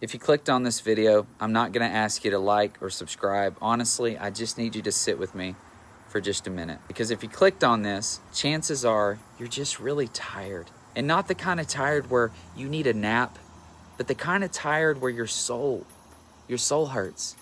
If you clicked on this video, I'm not going to ask you to like or subscribe. Honestly, I just need you to sit with me for just a minute. Because if you clicked on this, chances are you're just really tired. And not the kind of tired where you need a nap, but the kind of tired where your soul hurts.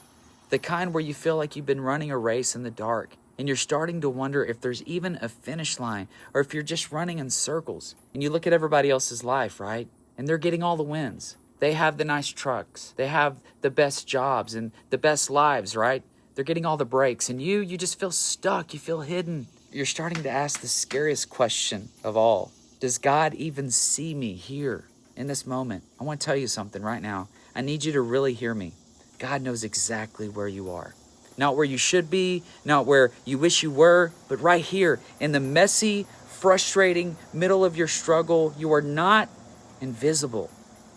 The kind where you feel like you've been running a race in the dark and you're starting to wonder if there's even a finish line or if you're just running in circles. And you look at everybody else's life, right? And they're getting all the wins. They have the nice trucks. They have the best jobs and the best lives, right? They're getting all the breaks. And you just feel stuck. You feel hidden. You're starting to ask the scariest question of all. Does God even see me here in this moment? I want to tell you something right now. I need you to really hear me. God knows exactly where you are. Not where you should be, not where you wish you were, but right here in the messy, frustrating middle of your struggle. You are not invisible.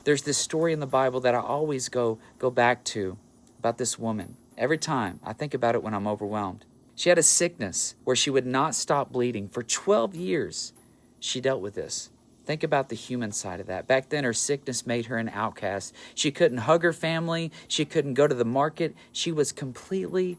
There's this story in the Bible that I always go back to about this woman. Every time I think about it when I'm overwhelmed. She had a sickness where she would not stop bleeding. For 12 years, she dealt with this. Think about the human side of that. Back then, her sickness made her an outcast. She couldn't hug her family. She couldn't go to the market. She was completely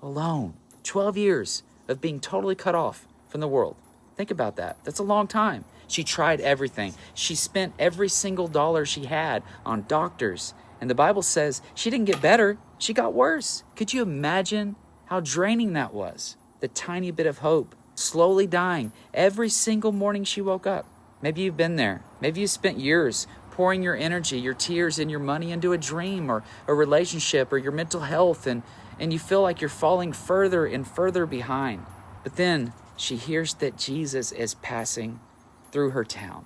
alone. 12 years of being totally cut off from the world. Think about that. That's a long time. She tried everything. She spent every single dollar she had on doctors. And the Bible says she didn't get better. She got worse. Could you imagine how draining that was? The tiny bit of hope, slowly dying every single morning she woke up. Maybe you've been there. Maybe you spent years pouring your energy, your tears, and your money into a dream or a relationship or your mental health, and you feel like you're falling further and further behind. But then she hears that Jesus is passing through her town.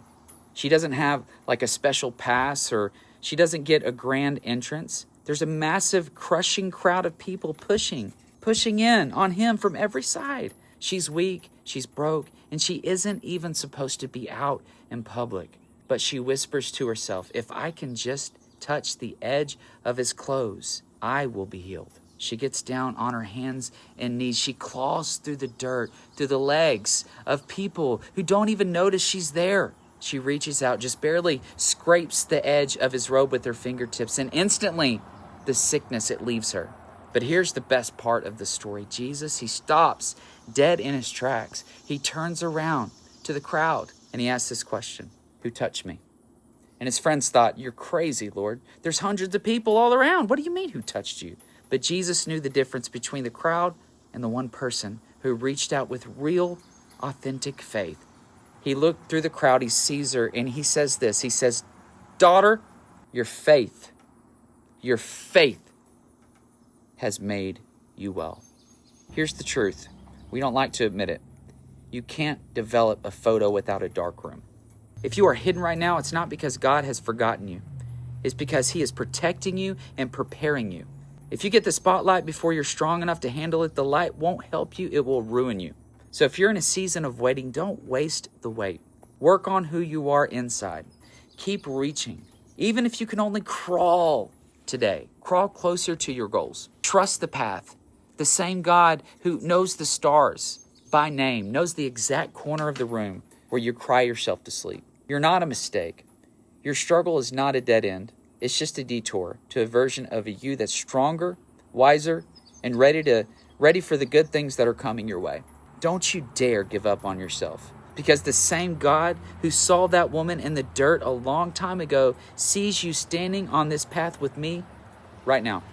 She doesn't have like a special pass, or she doesn't get a grand entrance. There's a massive crushing crowd of people pushing in on him from every side. She's weak, she's broke, and she isn't even supposed to be out in public. But she whispers to herself, if I can just touch the edge of his clothes, I will be healed. She gets down on her hands and knees. She claws through the dirt, through the legs of people who don't even notice she's there. She reaches out, just barely scrapes the edge of his robe with her fingertips, and instantly the sickness, it leaves her. But here's the best part of the story. Jesus, he stops dead in his tracks. He turns around to the crowd and he asks this question, who touched me? And his friends thought, you're crazy, Lord. There's hundreds of people all around. What do you mean, who touched you? But Jesus knew the difference between the crowd and the one person who reached out with real, authentic faith. He looked through the crowd, he sees her, and he says this. He says, daughter, your faith has made you well. Here's the truth. We don't like to admit it. You can't develop a photo without a dark room. If you are hidden right now, it's not because God has forgotten you. It's because he is protecting you and preparing you. If you get the spotlight before you're strong enough to handle it, the light won't help you, it will ruin you. So if you're in a season of waiting, don't waste the wait. Work on who you are inside. Keep reaching. Even if you can only crawl today, crawl closer to your goals. Trust the path. The same God who knows the stars by name, knows the exact corner of the room where you cry yourself to sleep. You're not a mistake. Your struggle is not a dead end. It's just a detour to a version of a you that's stronger, wiser, and ready for the good things that are coming your way. Don't you dare give up on yourself, because the same God who saw that woman in the dirt a long time ago sees you standing on this path with me right now.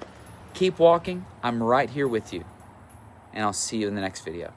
Keep walking. I'm right here with you, and I'll see you in the next video.